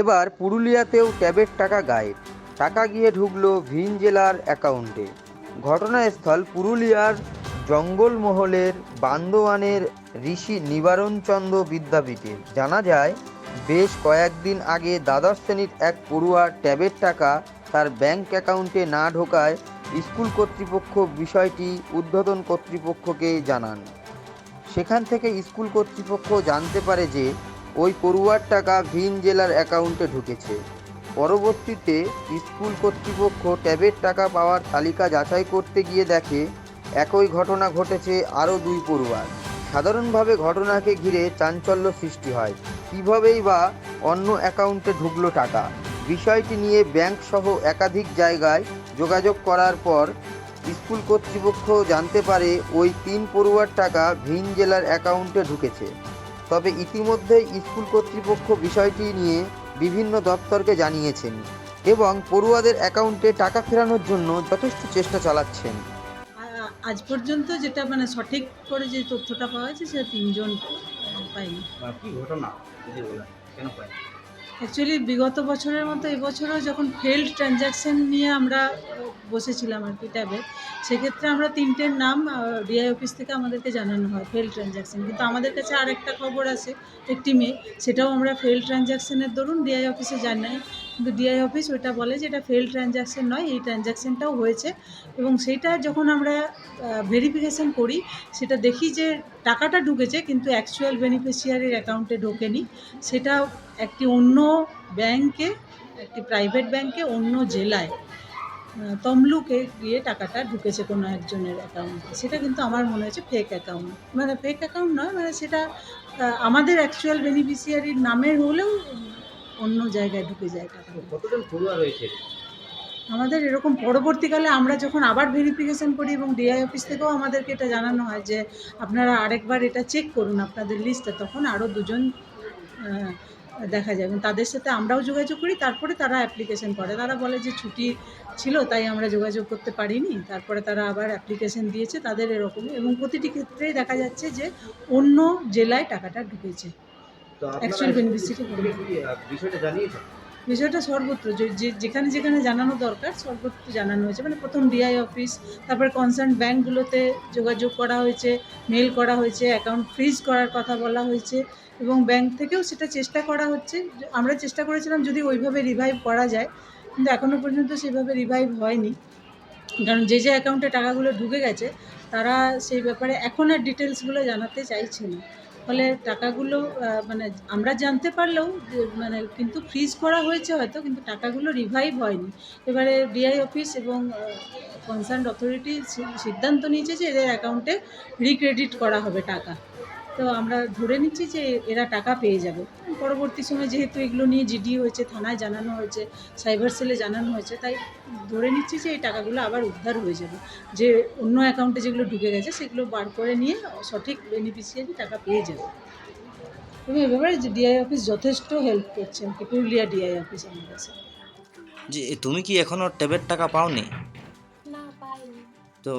এবার পুরুলিয়াতেও ট্যাবের টাকা গায়েব। টাকা গিয়ে ঢুকলো ভিন জেলার অ্যাকাউন্টে। ঘটনাস্থল পুরুলিয়ার জঙ্গলমহলের বান্দোয়ানের ঋষি নিবারণচন্দ্র বিদ্যাপীঠে। জানা যায়, বেশ কয়েকদিন আগে দ্বাদশ শ্রেণীর এক পড়ুয়ার ট্যাবের টাকা তার ব্যাংক অ্যাকাউন্টে না ঢোকায় স্কুল কর্তৃপক্ষ বিষয়টি ঊর্ধ্বতন কর্তৃপক্ষকে জানান। সেখান থেকে স্কুল কর্তৃপক্ষ জানতে পারে যে ওই পড়ুয়ার টাকা ভিন জেলার অ্যাকাউন্টে ঢুকেছে। পরবর্তীতে স্কুল কর্তৃপক্ষ ট্যাবের টাকা পাওয়ার তালিকা যাচাই করতে গিয়ে দেখে একই ঘটনা ঘটেছে আরও 2 পড়ুয়ার। সাধারণভাবে ঘটনাকে ঘিরে চাঞ্চল্য সৃষ্টি হয়। কীভাবেই বা অন্য অ্যাকাউন্টে ঢুকলো টাকা, বিষয়টি নিয়ে ব্যাংক সহ একাধিক জায়গায় যোগাযোগ করার পর স্কুল কর্তৃপক্ষ জানতে পারে ওই 3 পড়ুয়ার টাকা ভিন জেলার অ্যাকাউন্টে ঢুকেছে। তবে ইতিমধ্যেই স্কুল কর্তৃপক্ষ বিষয়টি নিয়ে বিভিন্ন দপ্তরকে জানিয়েছেন এবং পড়ুয়াদের অ্যাকাউন্টে টাকা ফেরানোর জন্য যথেষ্ট চেষ্টা চালাচ্ছেন। আজ পর্যন্ত যেটা সঠিক করে যে তথ্যটা পাওয়া গেছে সেটা 3 জন পাইনি। কি ঘটনা যদি বলেন, কেন পাই? অ্যাকচুয়ালি বিগত বছরের মতো এবছরও যখন ফেল্ড ট্রানজ্যাকশন নিয়ে আমরা বসেছিলাম আর কি ট্যাবে, সেক্ষেত্রে আমরা 3টের নাম ডিআই অফিস থেকে আমাদেরকে জানানো হয় ফেল্ড ট্রানজ্যাকশন। কিন্তু আমাদের কাছে আরেকটা খবর আছে একটি মেয়ে, সেটাও আমরা ফেল্ড ট্রানজ্যাকশনের দরুন ডিআই অফিসে জানাই, কিন্তু ডিআই অফিস ওইটা বলে যে এটা ফেল্ড ট্রানজ্যাকশন নয়, এই ট্রানজ্যাকশনটাও হয়েছে। এবং সেইটা যখন আমরা ভেরিফিকেশান করি, সেটা দেখি যে টাকাটা ঢুকেছে কিন্তু অ্যাকচুয়াল বেনিফিশিয়ারির অ্যাকাউন্টে ঢোকেনি। সেটা একটি অন্য ব্যাংকে, একটি প্রাইভেট ব্যাংকে অন্য জেলায় তমলুকে গিয়ে টাকাটা ঢুকেছে কোনো একজনের অ্যাকাউন্টে। সেটা কিন্তু আমার মনে হচ্ছে ফেক অ্যাকাউন্ট, ফেক অ্যাকাউন্ট নয়, সেটা আমাদের অ্যাকচুয়াল বেনিফিশিয়ারির নামের হলেও অন্য জায়গায় ঢুকে যায় টাকা। কতজন পড়ুয়া রয়েছে? আমাদের এরকম পরবর্তীকালে আমরা যখন আবার ভেরিফিকেশান করি এবং ডিআই অফিস থেকেও আমাদেরকে এটা জানানো হয় যে আপনারা আরেকবার এটা চেক করুন আপনাদের লিস্টে, তখন আরও 2 জন দেখা যায় এবং তাদের সাথে আমরাও যোগাযোগ করি। তারপরে তারা অ্যাপ্লিকেশন করে, তারা বলে যে ছুটি ছিল তাই আমরা যোগাযোগ করতে পারিনি। তারপরে তারা আবার অ্যাপ্লিকেশন দিয়েছে তাদের এরকমই, এবং প্রতিটি ক্ষেত্রেই দেখা যাচ্ছে যে অন্য জেলায় টাকাটা ঢুকেছে। তো আপনারা অ্যাকচুয়াল বেনিফিশিয়ারি বিষয়টা জানিয়েছেন? বিষয়টা সর্বত্র যেখানে যেখানে জানানো দরকার সর্বত্র জানানো হয়েছে। প্রথম ডিআই অফিস, তারপরে কনসার্ন ব্যাঙ্কগুলোতে যোগাযোগ করা হয়েছে, মেল করা হয়েছে, অ্যাকাউন্ট ফ্রিজ করার কথা বলা হয়েছে এবং ব্যাংক থেকেও সেটা চেষ্টা করা হচ্ছে। আমরা চেষ্টা করেছিলাম যদি ওইভাবে রিভাইভ করা যায়, কিন্তু এখনও পর্যন্ত সেভাবে রিভাইভ হয়নি, কারণ যে অ্যাকাউন্টে টাকাগুলো ঢুকে গেছে তারা সেই ব্যাপারে এখন আর ডিটেলসগুলো জানাতে চাইছে না। ফলে টাকাগুলো আমরা জানতে পারলেও কিন্তু ফ্রিজ করা হয়েছে হয়তো, কিন্তু টাকাগুলো রিভাইভ হয়নি। এবারে ডিআই অফিস এবং কনসার্নড অথরিটি সিদ্ধান্ত নিয়েছে যে এদের অ্যাকাউন্টে রিক্রেডিট করা হবে টাকা। তো আমরা ধরে নিচ্ছি যে এরা টাকা পেয়ে যাবে। পরবর্তী সময় যেহেতু এগুলো নিয়ে জিডি হয়েছে, থানায় জানানো হয়েছে, সাইবার সেলে জানানো হয়েছে, তাই ধরে নিচ্ছি যে এই টাকাগুলো আবার উদ্ধার হয়ে যাবে। যে অন্য অ্যাকাউন্টে যেগুলো ঢুকে গেছে সেগুলো বার করে নিয়ে সঠিক বেনিফিশিয়ারি টাকা পেয়ে যাবে। এবং এ ব্যাপারে যে ডিআই অফিস যথেষ্ট হেল্প করছেন, পুরুলিয়া ডিআই অফিস আমার কাছে। যে তুমি কি এখনো ট্যাবের টাকা পাওনি? না, পাইনি। তো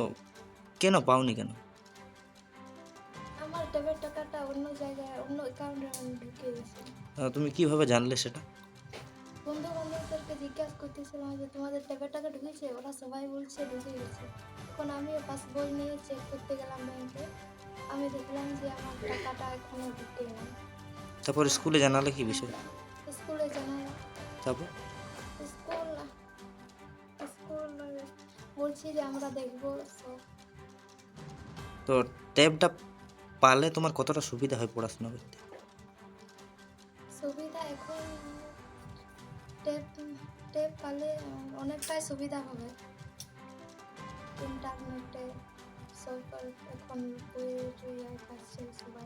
কেন পাওনি কেন? আমার ট্যাবের টাকাটা অন্য জায়গায় অন্য অ্যাকাউন্টে ঢুকে গেছে। তুমি কিভাবে জানলে সেটা? বন্ধু বান্ধবদেরকে জিজ্ঞাসা করতেছিলাম যে তোমাদের ট্যাবের টাকা ঢুকেছে, ওরা সবাই বলছে ঢুকে গেছে। তখন আমি পাসবই নিয়ে চেক করতে গেলাম ব্যাংকে, আমি দেখলাম যে আমার টাকাটা এখনো ঢুকে নেই। তারপর স্কুলে জানালে কি বিষয়? স্কুলে জানালাম, তারপর স্কুল স্কুল বলছি যে আমরা দেখবো সব। তো ট্যাবটা পালে তোমার কতটা সুবিধা হয় পড়াশোনা করতে? সুবিধা এখন ট্যাব পালে অনেকটাই সুবিধা হবে। ইন্টারনেটে সরকার এখন বই পাচ্ছে সবাই।